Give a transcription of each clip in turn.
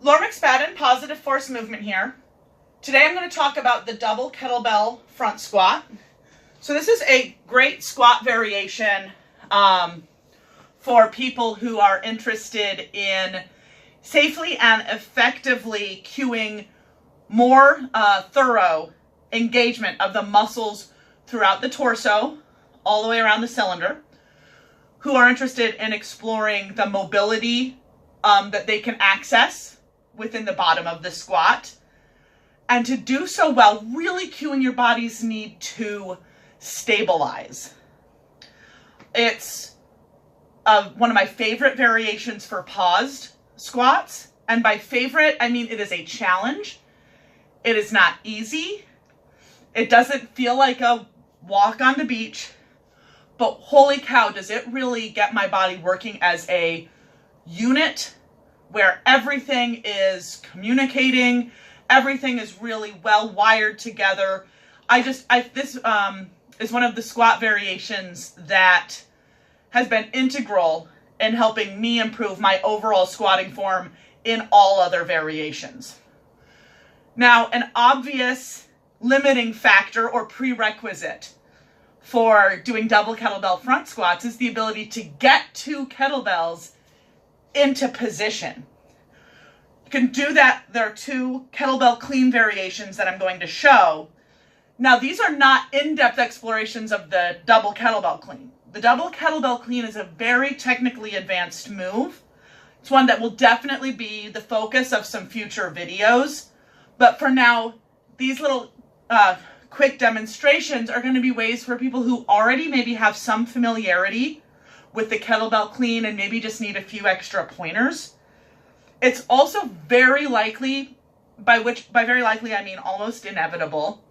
Laura McSpadden, Positive Force Movement here. Today I'm going to talk about the double kettlebell front squat. So this is a great squat variation for people who are interested in safely and effectively cueing more thorough engagement of the muscles throughout the torso, all the way around the cylinder, who are interested in exploring the mobility that they can access within the bottom of the squat. And to do so well, really cueing your body's need to stabilize. It's one of my favorite variations for paused squats. And by favorite, I mean it is a challenge. It is not easy. It doesn't feel like a walk on the beach. But holy cow, does it really get my body working as a unit where everything is communicating, everything is really well wired together. This is one of the squat variations that has been integral in helping me improve my overall squatting form in all other variations. Now, an obvious limiting factor or prerequisite for doing double kettlebell front squats is the ability to get two kettlebells into position. You can do that. There are two kettlebell clean variations that I'm going to show. Now, these are not in-depth explorations of the double kettlebell clean. The double kettlebell clean is a very technically advanced move. It's one that will definitely be the focus of some future videos. But for now, these little quick demonstrations are going to be ways for people who already maybe have some familiarity with the kettlebell clean and maybe just need a few extra pointers. It's also very likely, by very likely I mean almost inevitable,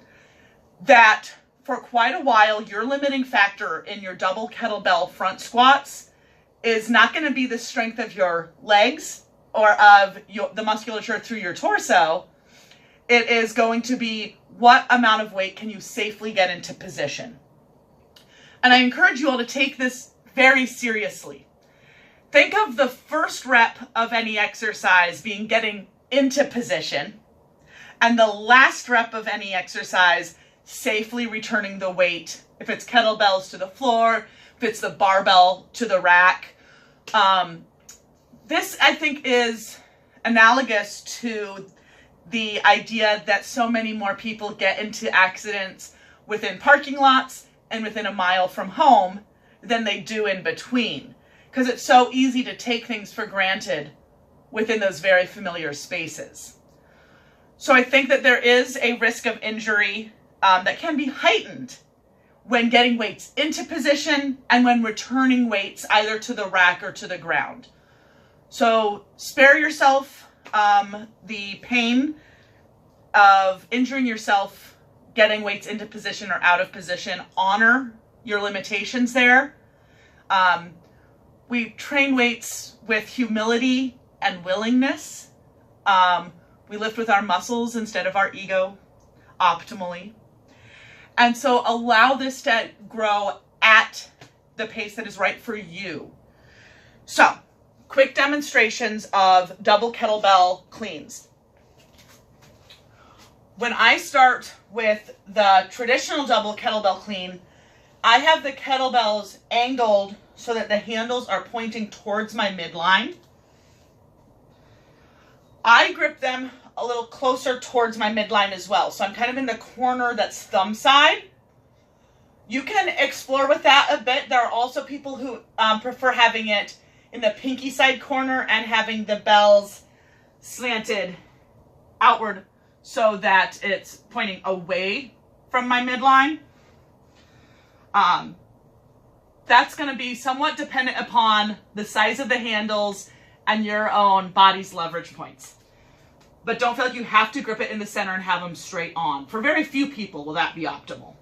that for quite a while your limiting factor in your double kettlebell front squats is not going to be the strength of your legs or of the musculature through your torso. It is going to be what amount of weight can you safely get into position. And I encourage you all to take this very seriously. Think of the first rep of any exercise being getting into position, and the last rep of any exercise safely returning the weight, if it's kettlebells to the floor, if it's the barbell to the rack. This, I think, is analogous to the idea that so many more people get into accidents within parking lots and within a mile from home than they do in between, because it's so easy to take things for granted within those very familiar spaces. So I think that there is a risk of injury that can be heightened when getting weights into position and when returning weights either to the rack or to the ground. So spare yourself the pain of injuring yourself getting weights into position or out of position. Honor your limitations there. We train weights with humility and willingness. We lift with our muscles instead of our ego optimally. And so allow this to grow at the pace that is right for you. So, quick demonstrations of double kettlebell cleans. When I start with the traditional double kettlebell clean, I have the kettlebells angled so that the handles are pointing towards my midline. I grip them a little closer towards my midline as well. So I'm kind of in the corner that's thumb side. You can explore with that a bit. There are also people who prefer having it in the pinky side corner and having the bells slanted outward so that it's pointing away from my midline. That's going to be somewhat dependent upon the size of the handles and your own body's leverage points. But don't feel like you have to grip it in the center and have them straight on. For very few people will that be optimal.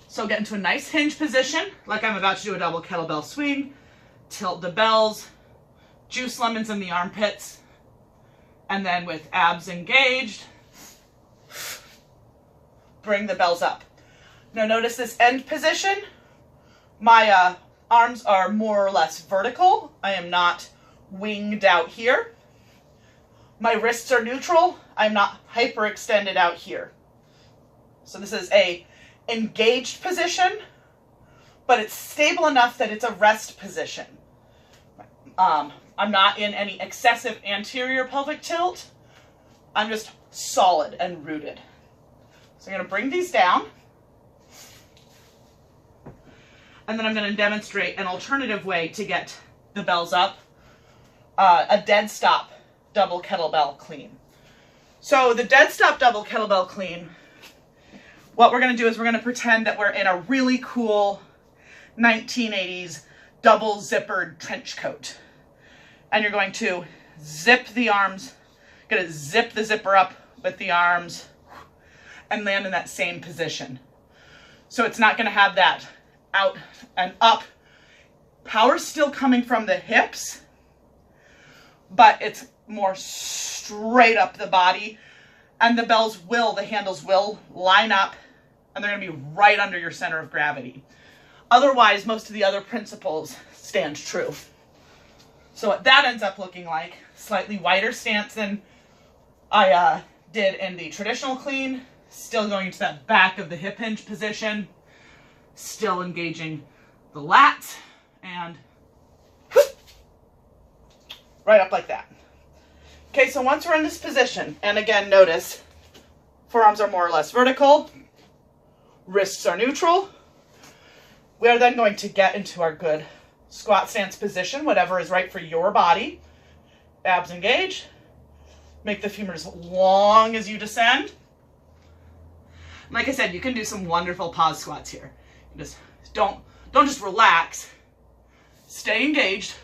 So get into a nice hinge position, like I'm about to do a double kettlebell swing. Tilt the bells, juice lemons in the armpits, and then with abs engaged, bring the bells up. Now notice this end position. My arms are more or less vertical. I am not winged out here. My wrists are neutral. I'm not hyperextended out here. So this is a engaged position, but it's stable enough that it's a rest position. I'm not in any excessive anterior pelvic tilt. I'm just solid and rooted. So I'm going to bring these down. And then I'm going to demonstrate an alternative way to get the bells up. A dead stop double kettlebell clean. So the dead stop double kettlebell clean, what we're going to do is we're going to pretend that we're in a really cool 1980s double zippered trench coat. And you're going to zip the arms, going to zip the zipper up with the arms and land in that same position. So it's not going to have that out and up. Power's still coming from the hips, but it's more straight up the body, and the handles will line up, and they're going to be right under your center of gravity. Otherwise, most of the other principles stand true. So what that ends up looking like, slightly wider stance than I did in the traditional clean, still going to that back of the hip hinge position, still engaging the lats, and right up like that. Okay, so once we're in this position, and again, notice forearms are more or less vertical, wrists are neutral. We are then going to get into our good squat stance position, whatever is right for your body. Abs engaged. Make the femurs long as you descend. Like I said, you can do some wonderful pause squats here. Just don't just relax. Stay engaged.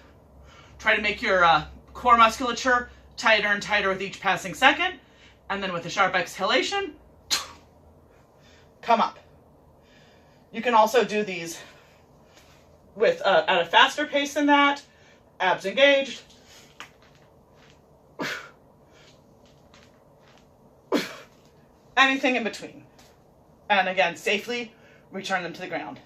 Try to make your core musculature tighter and tighter with each passing second. And then with a sharp exhalation, come up. You can also do these with at a faster pace than that. Abs engaged. Anything in between. And again, safely return them to the ground.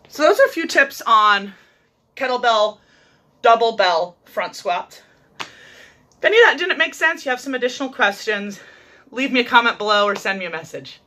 So those are a few tips on kettlebell, double bell front squat. If any of that didn't make sense, you have some additional questions, leave me a comment below or send me a message.